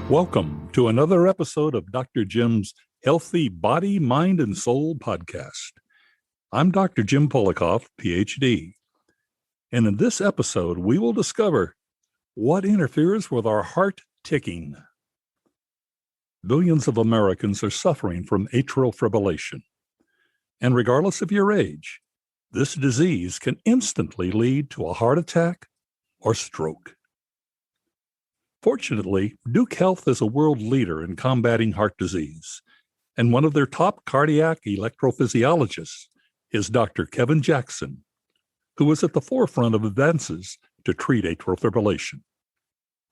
Welcome to another episode of Dr. Jim's Healthy Body, Mind, and Soul podcast. I'm Dr. Jim Polikoff, PhD. And in this episode, we will discover what interferes with our heart ticking. Billions of Americans are suffering from atrial fibrillation. And regardless of your age, this disease can instantly lead to a heart attack or stroke. Fortunately, Duke Health is a world leader in combating heart disease, and one of their top cardiac electrophysiologists is Dr. Kevin Jackson, who is at the forefront of advances to treat atrial fibrillation.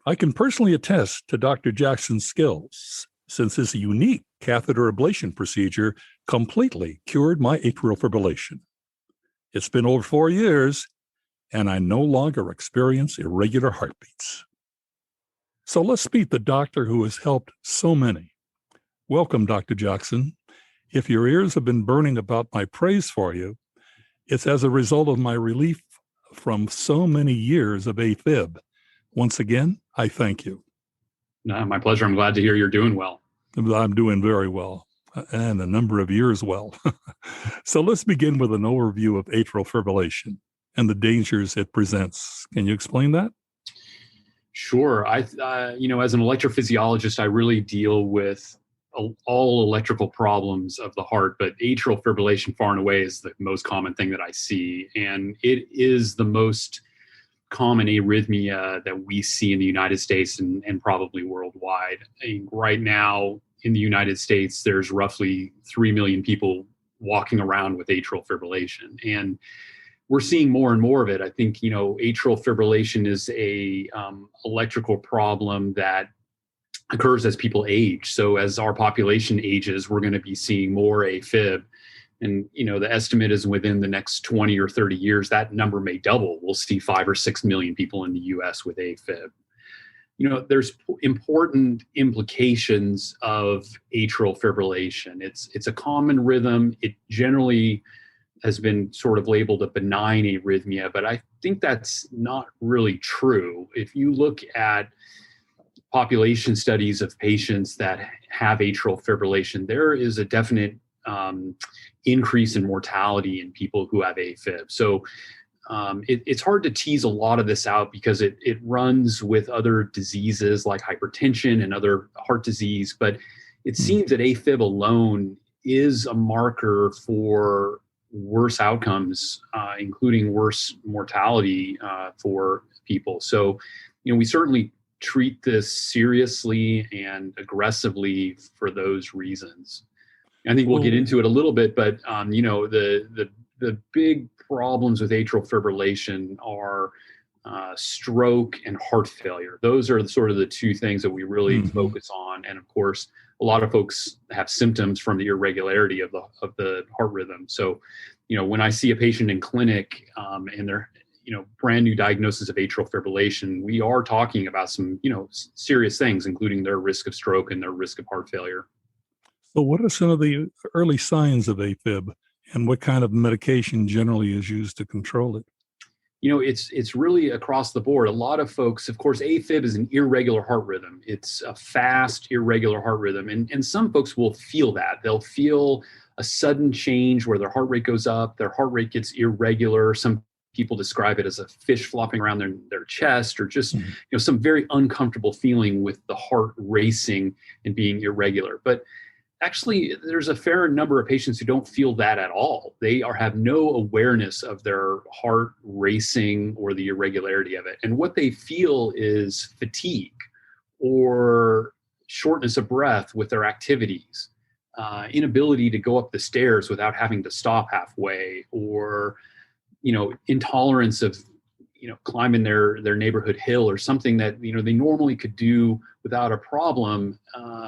I can personally attest to Dr. Jackson's skills, since his unique catheter ablation procedure completely cured my atrial fibrillation. It's been over 4 years, and I no longer experience irregular heartbeats. So let's meet the doctor who has helped so many. Welcome, Dr. Jackson. If your ears have been burning about my praise for you, it's as a result of my relief from so many years of AFib. Once again, I thank you. No, my pleasure. I'm glad to hear you're doing well. I'm doing very well, and a number of years well. So let's begin with an overview of atrial fibrillation and the dangers it presents. Can you explain that? Sure. As an electrophysiologist, I really deal with all electrical problems of the heart, but atrial fibrillation far and away is the most common thing that I see. And it is the most common arrhythmia that we see in the United States and probably worldwide. Right now in the United States, there's roughly 3 million people walking around with atrial fibrillation. And we're seeing more and more of it. I think, atrial fibrillation is a electrical problem that occurs as people age. So as our population ages, we're going to be seeing more AFib. And, the estimate is within the next 20 or 30 years, that number may double. We'll see 5 or 6 million people in the US with AFib. There's important implications of atrial fibrillation. It's a common rhythm. It generally has been sort of labeled a benign arrhythmia, but I think that's not really true. If you look at population studies of patients that have atrial fibrillation, there is a definite increase in mortality in people who have AFib. So it's hard to tease a lot of this out because it runs with other diseases like hypertension and other heart disease, but it seems that AFib alone is a marker for worse outcomes, including worse mortality for people. So, we certainly treat this seriously and aggressively for those reasons. I think we'll get into it a little bit, but the big problems with atrial fibrillation are stroke and heart failure. Those are sort of the two things that we really focus on. And of course, a lot of folks have symptoms from the irregularity of the heart rhythm. So, when I see a patient in clinic and they're, brand new diagnosis of atrial fibrillation, we are talking about some, serious things, including their risk of stroke and their risk of heart failure. So what are some of the early signs of AFib, and what kind of medication generally is used to control it? It's really across the board. A lot of folks, of course, AFib is an irregular heart rhythm. It's a fast, irregular heart rhythm. And some folks will feel that. They'll feel a sudden change where their heart rate goes up, their heart rate gets irregular. Some people describe it as a fish flopping around their chest, or just some very uncomfortable feeling with the heart racing and being irregular. But actually, there's a fair number of patients who don't feel that at all. They have no awareness of their heart racing or the irregularity of it. And what they feel is fatigue or shortness of breath with their activities, inability to go up the stairs without having to stop halfway, or, intolerance of, climbing their neighborhood hill or something that, they normally could do without a problem.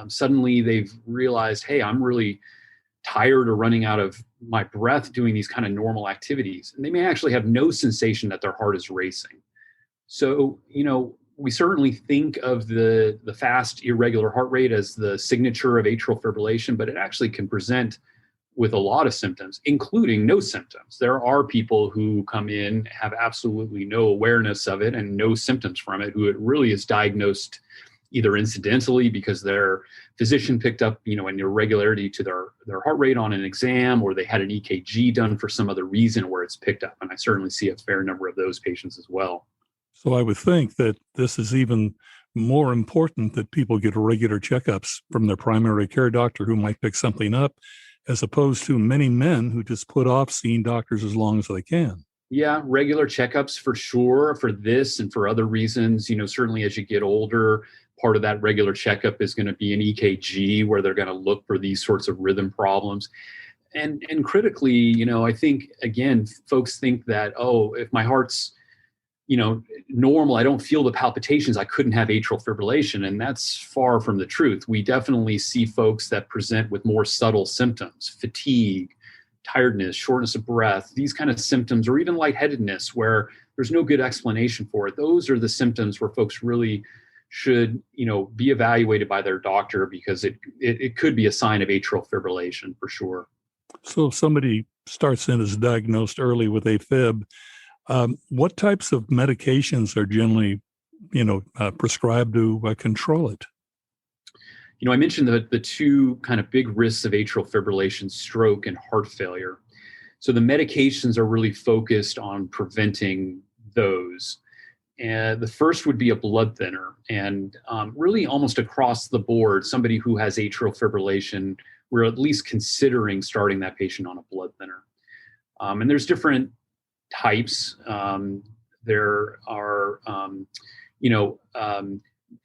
Suddenly they've realized, hey, I'm really tired or running out of my breath doing these kind of normal activities. And they may actually have no sensation that their heart is racing. So, we certainly think of the fast, irregular heart rate as the signature of atrial fibrillation, but it actually can present with a lot of symptoms, including no symptoms. There are people who come in, have absolutely no awareness of it and no symptoms from it, who it really is diagnosed either incidentally because their physician picked up, an irregularity to their heart rate on an exam, or they had an EKG done for some other reason where it's picked up. And I certainly see a fair number of those patients as well. So I would think that this is even more important that people get regular checkups from their primary care doctor who might pick something up, as opposed to many men who just put off seeing doctors as long as they can. Yeah, regular checkups for sure for this and for other reasons. Certainly as you get older, part of that regular checkup is going to be an EKG where they're going to look for these sorts of rhythm problems. And critically, I think, again, folks think that, oh, if my heart's normal, I don't feel the palpitations, I couldn't have atrial fibrillation. And that's far from the truth. We definitely see folks that present with more subtle symptoms, fatigue, tiredness, shortness of breath, these kind of symptoms, or even lightheadedness where there's no good explanation for it. Those are the symptoms where folks really should, be evaluated by their doctor, because it could be a sign of atrial fibrillation for sure. So if somebody starts in as diagnosed early with AFib, what types of medications are generally, prescribed to control it? I mentioned the two kind of big risks of atrial fibrillation, stroke and heart failure. So the medications are really focused on preventing those. And the first would be a blood thinner. And really almost across the board, somebody who has atrial fibrillation, we're at least considering starting that patient on a blood thinner. And there's different types. There are,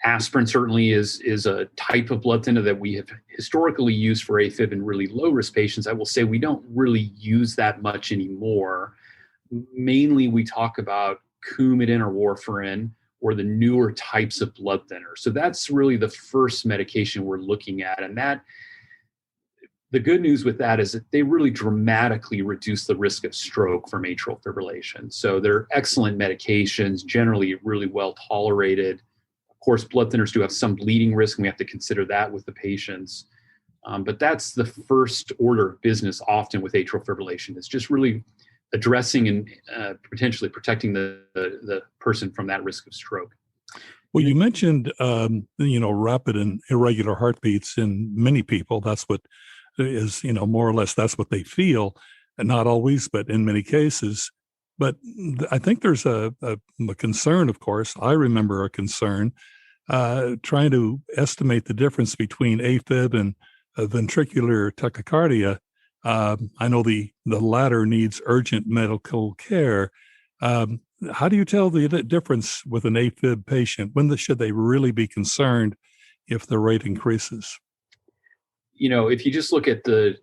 aspirin certainly is a type of blood thinner that we have historically used for AFib in really low risk patients. I will say we don't really use that much anymore. Mainly we talk about Coumadin or warfarin, or the newer types of blood thinner. So that's really the first medication we're looking at. And the good news with that is that they really dramatically reduce the risk of stroke from atrial fibrillation. So they're excellent medications, generally really well tolerated. Of course, blood thinners do have some bleeding risk, and we have to consider that with the patients. But that's the first order of business often with atrial fibrillation. It's just really addressing and potentially protecting the person from that risk of stroke. Well, you mentioned, rapid and irregular heartbeats in many people. That's what is, more or less that's what they feel, and not always, but in many cases. But I think there's a concern, of course. I remember a concern trying to estimate the difference between AFib and ventricular tachycardia. I know the latter needs urgent medical care. How do you tell the difference with an AFib patient? When should they really be concerned if the rate increases? If you just look at the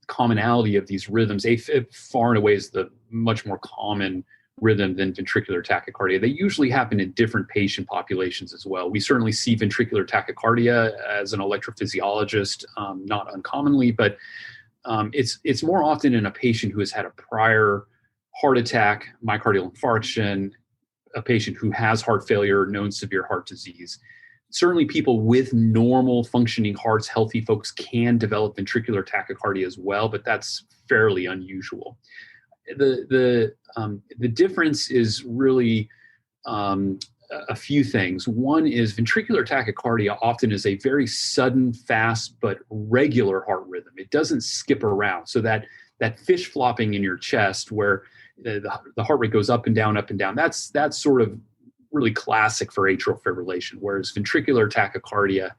commonality of these rhythms, AFib far and away is the much more common rhythm than ventricular tachycardia. They usually happen in different patient populations as well. We certainly see ventricular tachycardia as an electrophysiologist, not uncommonly, but it's more often in a patient who has had a prior heart attack, myocardial infarction, a patient who has heart failure, known severe heart disease. Certainly people with normal functioning hearts, healthy folks, can develop ventricular tachycardia as well, but that's fairly unusual. The difference is really a few things. One is ventricular tachycardia often is a very sudden, fast, but regular heart rhythm. It doesn't skip around. So that fish flopping in your chest where the heart rate goes up and down, that's sort of really classic for atrial fibrillation, whereas ventricular tachycardia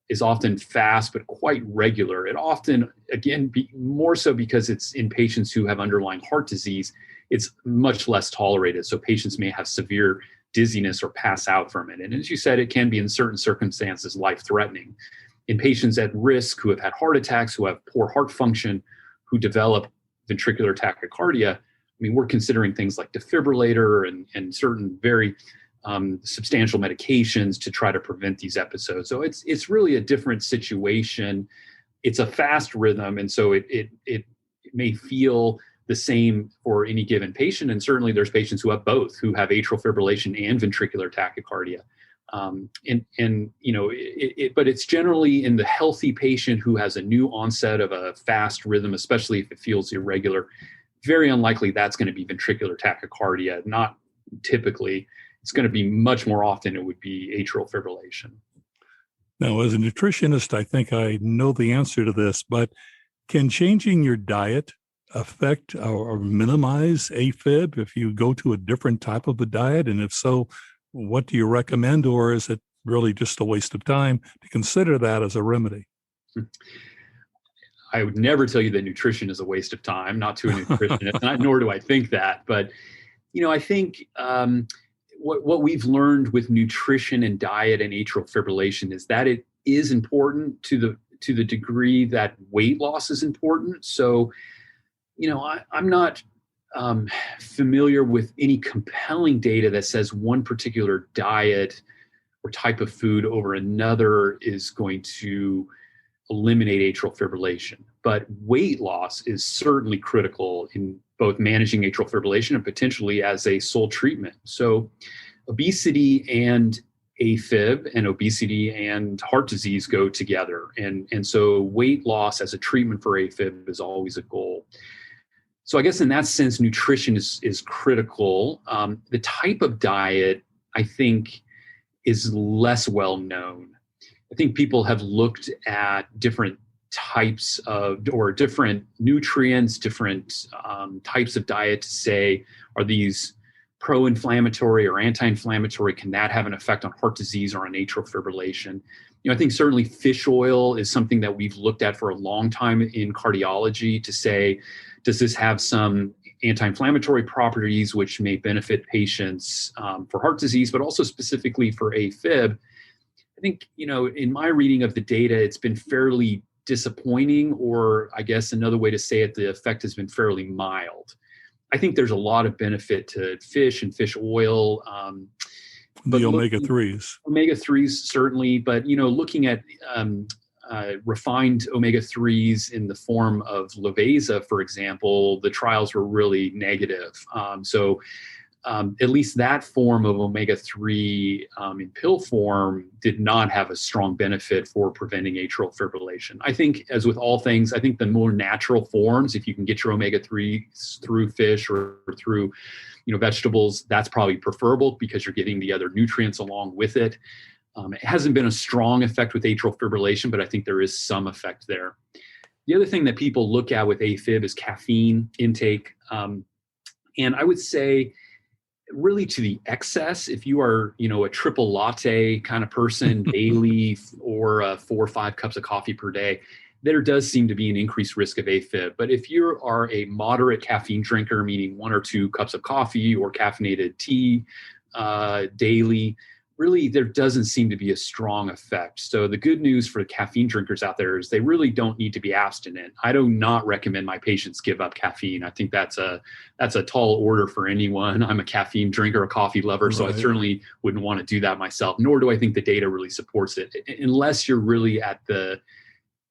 is often fast but quite regular. It often, again, more so because it's in patients who have underlying heart disease, it's much less tolerated. So patients may have severe dizziness or pass out from it. And as you said, it can be in certain circumstances life-threatening. In patients at risk who have had heart attacks, who have poor heart function, who develop ventricular tachycardia, we're considering things like defibrillator and certain very substantial medications to try to prevent these episodes. So it's really a different situation. It's a fast rhythm, and so it may feel the same for any given patient. And certainly there's patients who have both, who have atrial fibrillation and ventricular tachycardia. But it's generally in the healthy patient who has a new onset of a fast rhythm, especially if it feels irregular. Very unlikely that's going to be ventricular tachycardia, not typically. it's going to be much more often it would be atrial fibrillation. Now, as a nutritionist, I think I know the answer to this, but can changing your diet affect or minimize AFib if you go to a different type of a diet? And if so, what do you recommend, or is it really just a waste of time to consider that as a remedy? I would never tell you that nutrition is a waste of time, not to a nutritionist, nor do I think that. But, I think what we've learned with nutrition and diet and atrial fibrillation is that it is important to the degree that weight loss is important. So, I'm not familiar with any compelling data that says one particular diet or type of food over another is going to eliminate atrial fibrillation. But weight loss is certainly critical in both managing atrial fibrillation and potentially as a sole treatment. So obesity and AFib and obesity and heart disease go together. And so weight loss as a treatment for AFib is always a goal. So I guess in that sense, nutrition is critical. The type of diet, I think, is less well known. I think people have looked at different types of, or different nutrients, different types of diet to say, are these pro-inflammatory or anti-inflammatory? Can that have an effect on heart disease or on atrial fibrillation? I think certainly fish oil is something that we've looked at for a long time in cardiology to say, does this have some anti-inflammatory properties which may benefit patients for heart disease, but also specifically for AFib? I think, in my reading of the data, it's been fairly disappointing, or I guess another way to say it, the effect has been fairly mild. I think there's a lot of benefit to fish and fish oil. The omega-3s. Omega-3s, certainly, but, looking at refined omega-3s in the form of Lovesa, for example, the trials were really negative. So at least that form of omega-3 in pill form did not have a strong benefit for preventing atrial fibrillation. I think, as with all things, I think the more natural forms, if you can get your omega-3s through fish or through vegetables, that's probably preferable because you're getting the other nutrients along with it. It hasn't been a strong effect with atrial fibrillation, but I think there is some effect there. The other thing that people look at with AFib is caffeine intake. And I would say really to the excess, if you are, a triple latte kind of person daily or 4 or 5 cups of coffee per day, there does seem to be an increased risk of AFib. But if you are a moderate caffeine drinker, meaning 1 or 2 cups of coffee or caffeinated tea daily, really there doesn't seem to be a strong effect. So the good news for caffeine drinkers out there is they really don't need to be abstinent. I do not recommend my patients give up caffeine. I think that's a tall order for anyone. I'm a caffeine drinker, a coffee lover, so I certainly wouldn't want to do that myself, nor do I think the data really supports it, unless you're really at the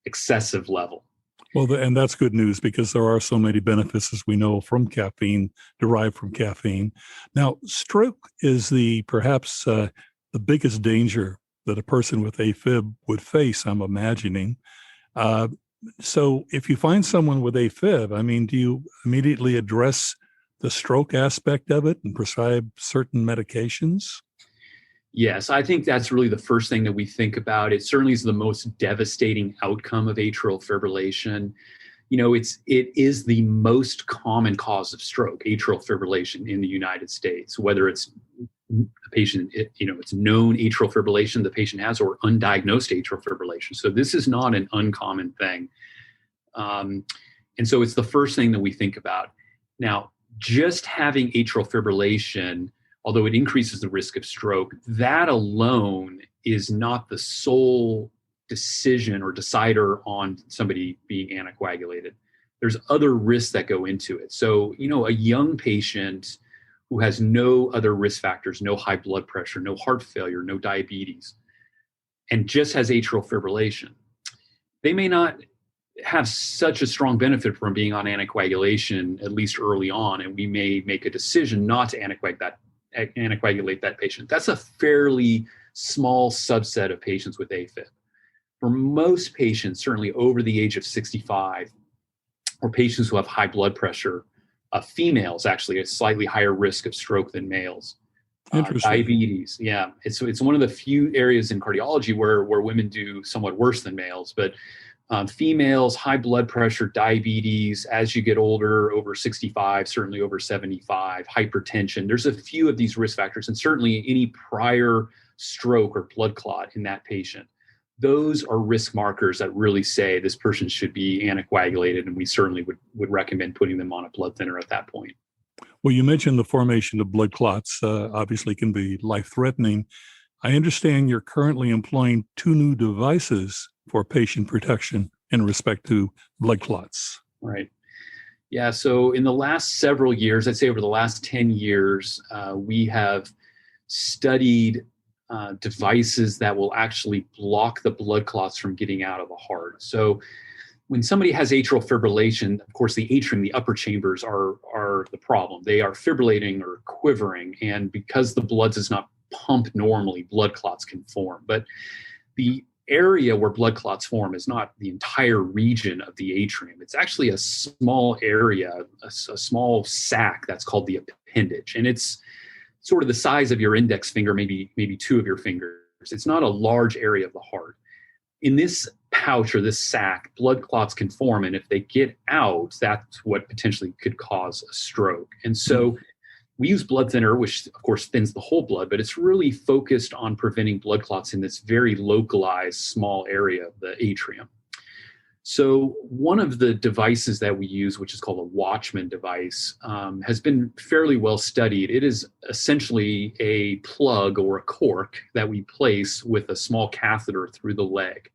excessive level. Well, and that's good news because there are so many benefits, as we know, from caffeine, derived from caffeine. Now, stroke is perhaps the biggest danger that a person with AFib would face, I'm imagining. So if you find someone with AFib, do you immediately address the stroke aspect of it and prescribe certain medications? Yes, I think that's really the first thing that we think about. It certainly is the most devastating outcome of atrial fibrillation. It is the most common cause of stroke, atrial fibrillation in the United States, whether it's the patient, it's known atrial fibrillation the patient has or undiagnosed atrial fibrillation. So this is not an uncommon thing. And so it's the first thing that we think about. Now, just having atrial fibrillation, although it increases the risk of stroke, that alone is not the sole decision or decider on somebody being anticoagulated. There's other risks that go into it. So, a young patient who has no other risk factors, no high blood pressure, no heart failure, no diabetes, and just has atrial fibrillation, they may not have such a strong benefit from being on anticoagulation, at least early on, and we may make a decision not to anticoagulate that patient. That's a fairly small subset of patients with AFib. For most patients, certainly over the age of 65, or patients who have high blood pressure, females actually a slightly higher risk of stroke than males. Interesting. Diabetes. Yeah. It's one of the few areas in cardiology where women do somewhat worse than males, but females, high blood pressure, diabetes, as you get older, over 65, certainly over 75, hypertension. There's a few of these risk factors, and certainly any prior stroke or blood clot in that patient. Those are risk markers that really say this person should be anticoagulated, and we certainly would recommend putting them on a blood thinner at that point. Well, you mentioned the formation of blood clots obviously can be life-threatening. I understand you're currently employing 2 new devices for patient protection in respect to blood clots. Right. Yeah. So in the last several years, I'd say over the last 10 years, we have studied devices that will actually block the blood clots from getting out of the heart. So when somebody has atrial fibrillation, of course, the atrium, the upper chambers are the problem. They are fibrillating or quivering. And because the blood does not pump normally, blood clots can form. But the area where blood clots form is not the entire region of the atrium. It's actually a small area, a small sac that's called the appendage. And it's sort of the size of your index finger, maybe 2 of your fingers. It's not a large area of the heart. In this pouch or this sac, blood clots can form. And if they get out, that's what potentially could cause a stroke. And so we use blood thinner, which of course thins the whole blood, but it's really focused on preventing blood clots in this very localized small area of the atrium. So one of the devices that we use, which is called a Watchman device, has been fairly well studied. It is essentially a plug or a cork that we place with a small catheter through the leg.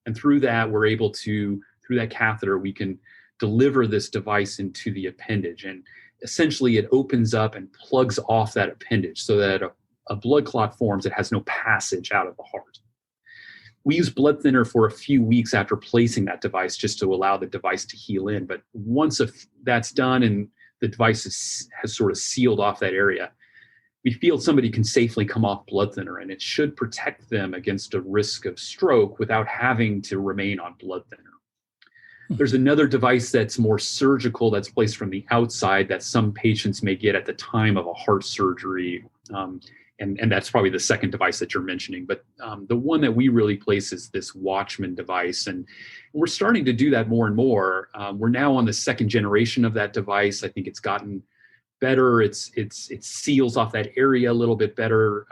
And through that, we're able to, through that catheter, we can deliver this device into the appendage. And essentially, it opens up and plugs off that appendage so that a blood clot forms that has no passage out of the heart. We use blood thinner for a few weeks after placing that device just to allow the device to heal in. But once that's done and the device has sort of sealed off that area, we feel somebody can safely come off blood thinner, and it should protect them against a risk of stroke without having to remain on blood thinner. There's another device that's more surgical that's placed from the outside that some patients may get at the time of a heart surgery. And that's probably the second device that you're mentioning. But the one that we really place is this Watchman device. And we're starting to do that more and more. We're now on the second generation of that device. I think it's gotten better. It seals off that area a little bit better.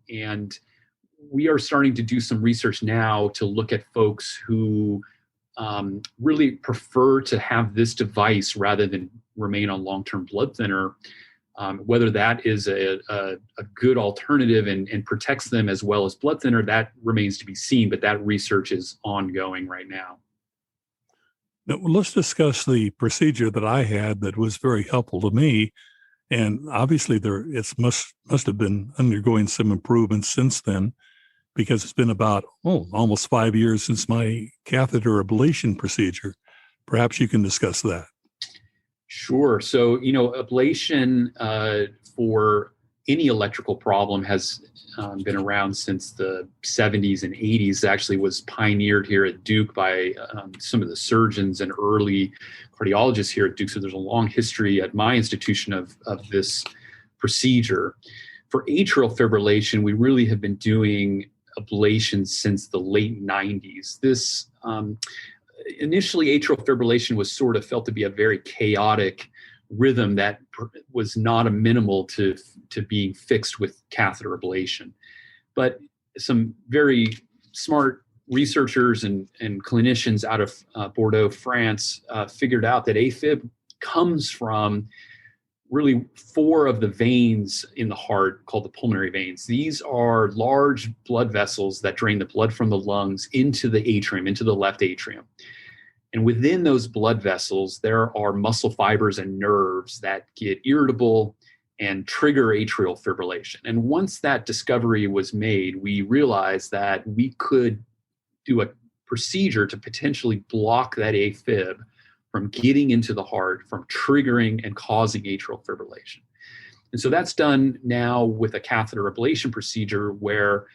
And we are starting to do some research now to look at folks who really prefer to have this device rather than remain on long-term blood thinner. Whether that is a good alternative and protects them as well as blood thinner, that remains to be seen, but that research is ongoing right now. Now, let's discuss the procedure that I had that was very helpful to me. And obviously it must have been undergoing some improvements since then, because it's been about almost 5 years since my catheter ablation procedure. Perhaps you can discuss that. Sure. So, ablation for any electrical problem has been around since the 70s and 80s. Actually was pioneered here at Duke by some of the surgeons and early cardiologists here at Duke. So there's a long history at my institution of this procedure. For atrial fibrillation, we really have been doing ablation since the late 90s. This initially, atrial fibrillation was sort of felt to be a very chaotic rhythm that was not amenable to being fixed with catheter ablation. But some very smart researchers and clinicians out of Bordeaux, France, figured out that AFib comes from really 4 of the veins in the heart called the pulmonary veins. These are large blood vessels that drain the blood from the lungs into the atrium, into the left atrium. And within those blood vessels, there are muscle fibers and nerves that get irritable and trigger atrial fibrillation. And once that discovery was made, we realized that we could do a procedure to potentially block that AFib from getting into the heart, from triggering and causing atrial fibrillation. And so that's done now with a catheter ablation procedure where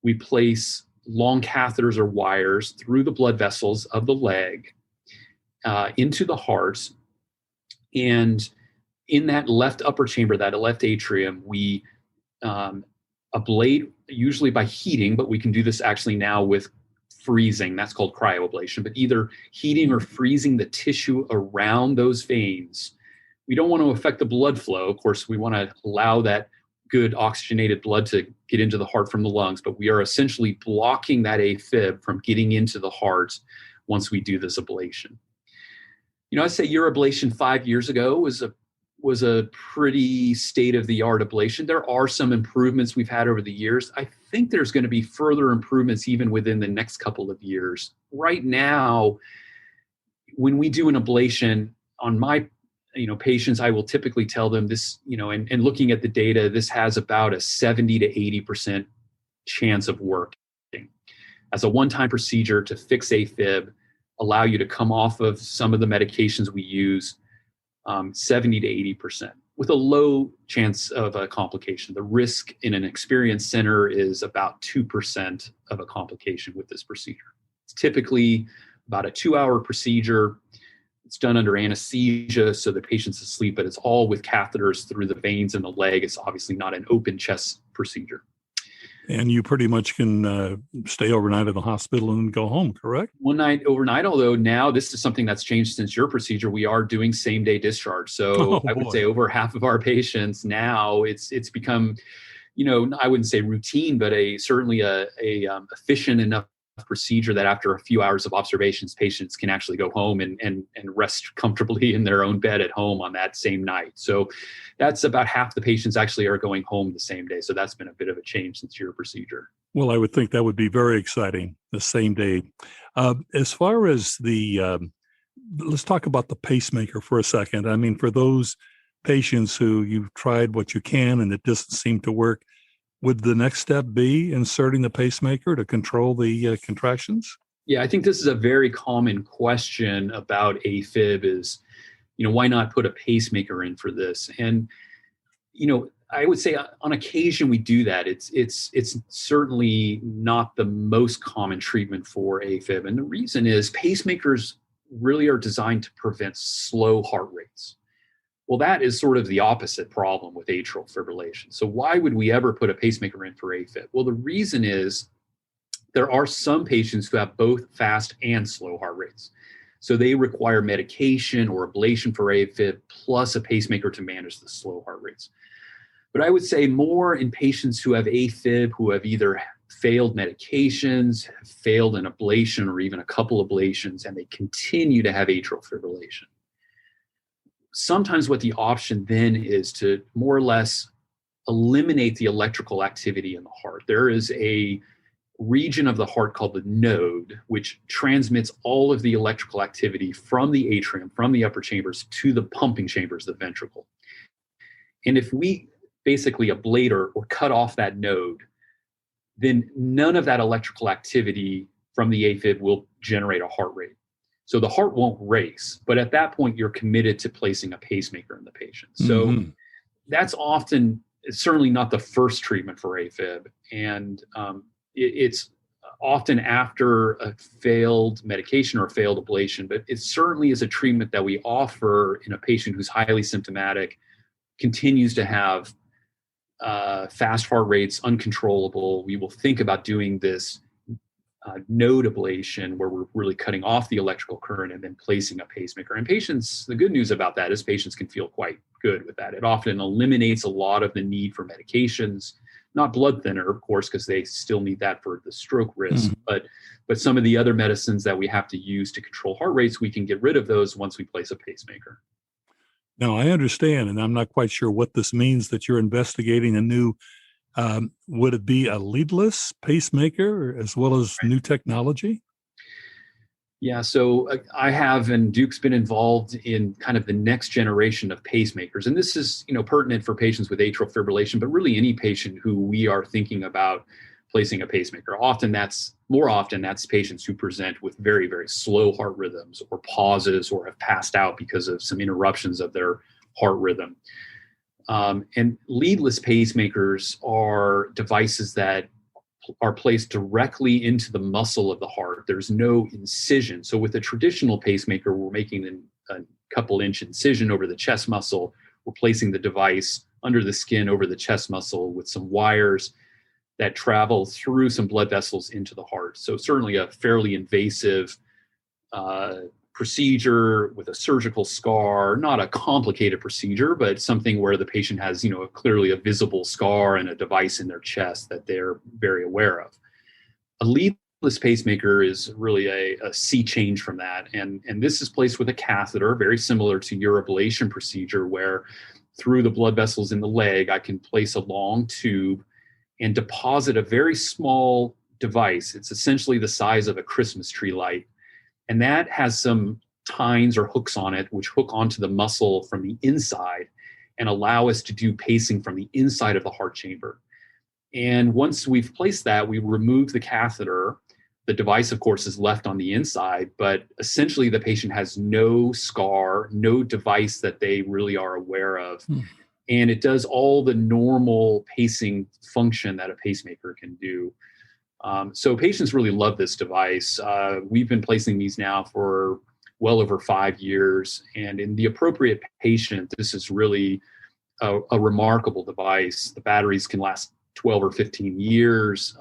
we place long catheters or wires through the blood vessels of the leg into the heart. And in that left upper chamber, that left atrium, we ablate, usually by heating, but we can do this actually now with freezing. That's called cryoablation, but either heating or freezing the tissue around those veins. We don't want to affect the blood flow. Of course, we want to allow that good oxygenated blood to get into the heart from the lungs, but we are essentially blocking that AFib from getting into the heart once we do this ablation. I'd say your ablation 5 years ago was a pretty state-of-the-art ablation. There are some improvements we've had over the years. I think there's going to be further improvements even within the next couple of years. Right now, when we do an ablation on my patients, I will typically tell them this, and looking at the data, this has about a 70 to 80% chance of working. As a one-time procedure to fix AFib, allow you to come off of some of the medications we use, 70 to 80%, with a low chance of a complication. The risk in an experienced center is about 2% of a complication with this procedure. It's typically about a 2-hour procedure. It's done under anesthesia, so the patient's asleep, but it's all with catheters through the veins in the leg. It's obviously not an open chest procedure. And you pretty much can stay overnight in the hospital and go home, correct? One night overnight, although now this is something that's changed since your procedure. We are doing same-day discharge. So I would say over half of our patients now, it's become, I wouldn't say routine, but certainly a efficient enough procedure that after a few hours of observations, patients can actually go home and rest comfortably in their own bed at home on that same night. So that's about half the patients actually are going home the same day. So that's been a bit of a change since your procedure. Well, I would think that would be very exciting, the same day. As far as let's talk about the pacemaker for a second. I mean, for those patients who you've tried what you can and it doesn't seem to work, would the next step be inserting the pacemaker to control the contractions? Yeah, I think this is a very common question about AFib is, why not put a pacemaker in for this? And, I would say on occasion we do that. It's certainly not the most common treatment for AFib. And the reason is pacemakers really are designed to prevent slow heart rates. Well, that is sort of the opposite problem with atrial fibrillation. So why would we ever put a pacemaker in for AFib? Well, the reason is there are some patients who have both fast and slow heart rates. So they require medication or ablation for AFib plus a pacemaker to manage the slow heart rates. But I would say more in patients who have AFib, who have either failed medications, have failed an ablation or even a couple ablations, and they continue to have atrial fibrillation. Sometimes what the option then is to more or less eliminate the electrical activity in the heart. There is a region of the heart called the node, which transmits all of the electrical activity from the atrium, from the upper chambers to the pumping chambers, the ventricle. And if we basically ablate or cut off that node, then none of that electrical activity from the AFib will generate a heart rate. So the heart won't race, but at that point, you're committed to placing a pacemaker in the patient. So that's often, it's certainly not the first treatment for AFib. And it's often after a failed medication or a failed ablation, but it certainly is a treatment that we offer in a patient who's highly symptomatic, continues to have fast heart rates, uncontrollable. We will think about doing this node ablation where we're really cutting off the electrical current and then placing a pacemaker. And patients, the good news about that is patients can feel quite good with that. It often eliminates a lot of the need for medications, not blood thinner, of course, because they still need that for the stroke risk, but some of the other medicines that we have to use to control heart rates, we can get rid of those once we place a pacemaker. Now, I understand, and I'm not quite sure what this means that you're investigating a new, would it be a leadless pacemaker as well as new technology? Yeah, so I have, and Duke's been involved in kind of the next generation of pacemakers. And this is, pertinent for patients with atrial fibrillation, but really any patient who we are thinking about placing a pacemaker. More often that's patients who present with very, very slow heart rhythms or pauses or have passed out because of some interruptions of their heart rhythm. And leadless pacemakers are devices that are placed directly into the muscle of the heart. There's no incision. So with a traditional pacemaker, we're making a couple inch incision over the chest muscle. We're placing the device under the skin over the chest muscle with some wires that travel through some blood vessels into the heart. So certainly a fairly invasive procedure with a surgical scar, not a complicated procedure, but something where the patient has, clearly a visible scar and a device in their chest that they're very aware of. A leadless pacemaker is really a sea change from that. And this is placed with a catheter, very similar to your ablation procedure, where through the blood vessels in the leg, I can place a long tube and deposit a very small device. It's essentially the size of a Christmas tree light. And that has some tines or hooks on it, which hook onto the muscle from the inside and allow us to do pacing from the inside of the heart chamber. And once we've placed that, we remove the catheter. The device, of course, is left on the inside, but essentially the patient has no scar, no device that they really are aware of. And it does all the normal pacing function that a pacemaker can do. So patients really love this device. We've been placing these now for well over 5 years. And in the appropriate patient, this is really a remarkable device. The batteries can last 12 or 15 years.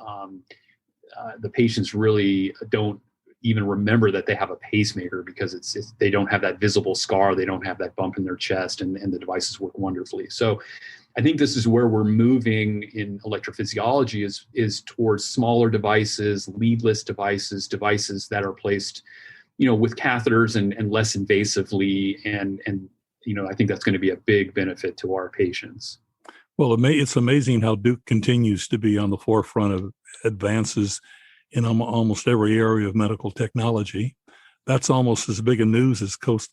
The patients really don't even remember that they have a pacemaker because they don't have that visible scar, they don't have that bump in their chest, and the devices work wonderfully. So I think this is where we're moving in electrophysiology is towards smaller devices, leadless devices that are placed, with catheters and less invasively. And I think that's going to be a big benefit to our patients. Well, it's amazing how Duke continues to be on the forefront of advances in almost every area of medical technology. That's almost as big a news as Coach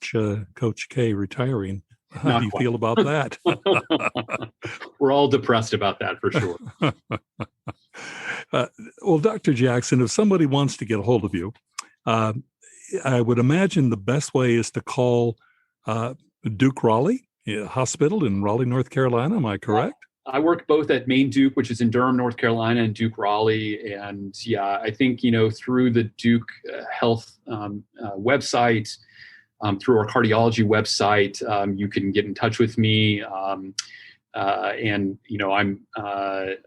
K retiring. How do you feel about that? We're all depressed about that for sure. Well, Dr. Jackson, if somebody wants to get a hold of you, I would imagine the best way is to call Duke Raleigh Hospital in Raleigh, North Carolina. Am I correct? I work both at Maine Duke, which is in Durham, North Carolina, and Duke Raleigh. And yeah, I think, through the Duke Health website, through our cardiology website, you can get in touch with me. And, I'm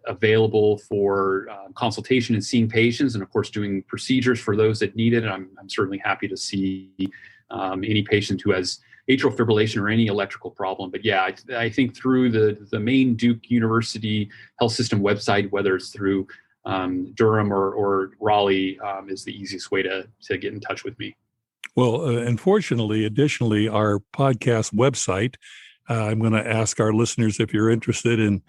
available for consultation and seeing patients, and of course, doing procedures for those that need it. And I'm certainly happy to see any patient who has atrial fibrillation or any electrical problem. But yeah, I think through the main Duke University Health System website, whether it's through Durham or Raleigh, is the easiest way to get in touch with me. Well, additionally, our podcast website, I'm going to ask our listeners if you're interested in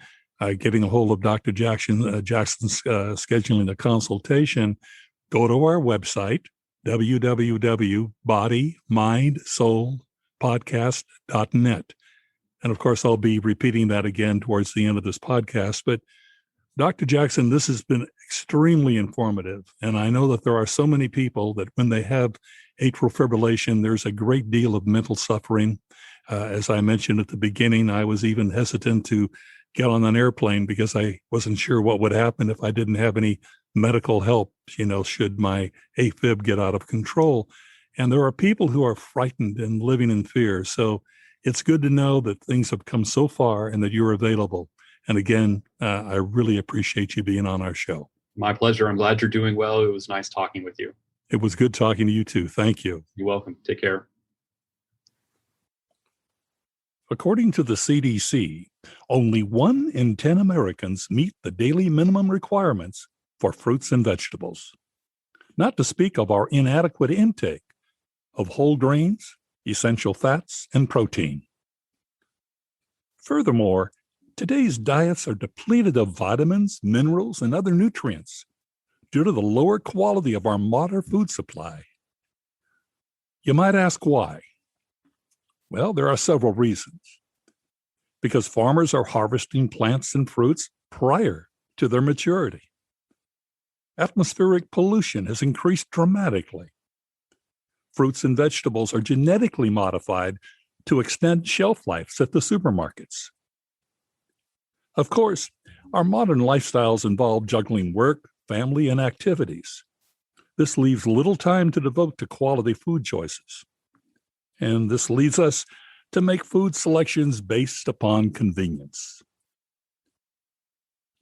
getting a hold of Dr. Jackson's scheduling a consultation. Go to our website, www.bodymindsoulpodcast.net. And of course, I'll be repeating that again towards the end of this podcast. But Dr. Jackson, this has been extremely informative. And I know that there are so many people that when they have atrial fibrillation, there's a great deal of mental suffering. As I mentioned at the beginning, I was even hesitant to get on an airplane because I wasn't sure what would happen if I didn't have any medical help, should my AFib get out of control. And there are people who are frightened and living in fear. So it's good to know that things have come so far and that you're available. And again, I really appreciate you being on our show. My pleasure. I'm glad you're doing well. It was nice talking with you. It was good talking to you too. Thank you. You're welcome. Take care. According to the CDC, only 1 in 10 Americans meet the daily minimum requirements for fruits and vegetables, not to speak of our inadequate intake of whole grains, essential fats, and protein. Furthermore, today's diets are depleted of vitamins, minerals, and other nutrients due to the lower quality of our modern food supply. You might ask why. Well, there are several reasons. Because farmers are harvesting plants and fruits prior to their maturity. Atmospheric pollution has increased dramatically. Fruits and vegetables are genetically modified to extend shelf lives at the supermarkets. Of course, our modern lifestyles involve juggling work, family, and activities. This leaves little time to devote to quality food choices. And this leads us to make food selections based upon convenience.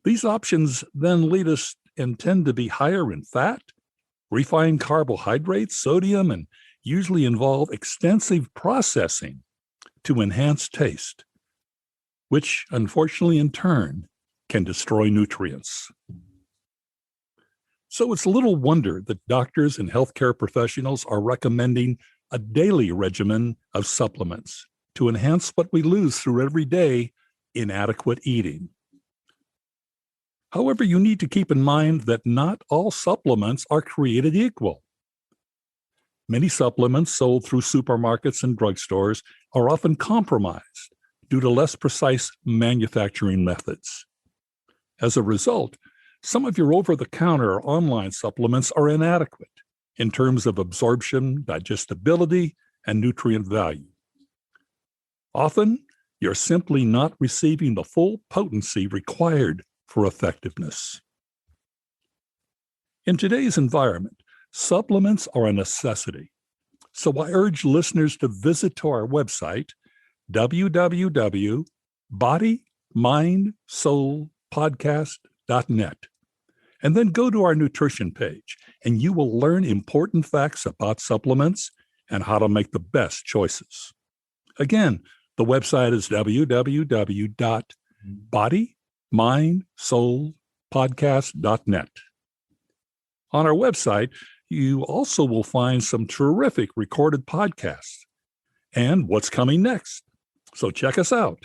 These options then lead us and tend to be higher in fat, refined carbohydrates, sodium, and usually involve extensive processing to enhance taste, which unfortunately in turn can destroy nutrients. So it's little wonder that doctors and healthcare professionals are recommending a daily regimen of supplements to enhance what we lose through everyday inadequate eating. However, you need to keep in mind that not all supplements are created equal. Many supplements sold through supermarkets and drugstores are often compromised due to less precise manufacturing methods. As a result, some of your over-the-counter or online supplements are inadequate in terms of absorption, digestibility, and nutrient value. Often, you're simply not receiving the full potency required for effectiveness. In today's environment, supplements are a necessity. So I urge listeners to visit to our website, www.bodymindsoulpodcast.net, and then go to our nutrition page, and you will learn important facts about supplements and how to make the best choices. Again, the website is www.bodymindsoulpodcast.net. On our website, you also will find some terrific recorded podcasts and what's coming next. So check us out,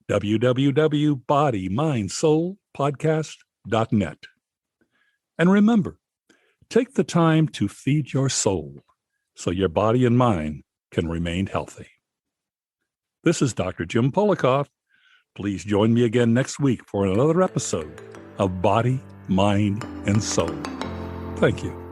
www.bodymindsoulpodcast.net. And remember, take the time to feed your soul so your body and mind can remain healthy. This is Dr. Jim Polikoff. Please join me again next week for another episode of Body, Mind, and Soul. Thank you.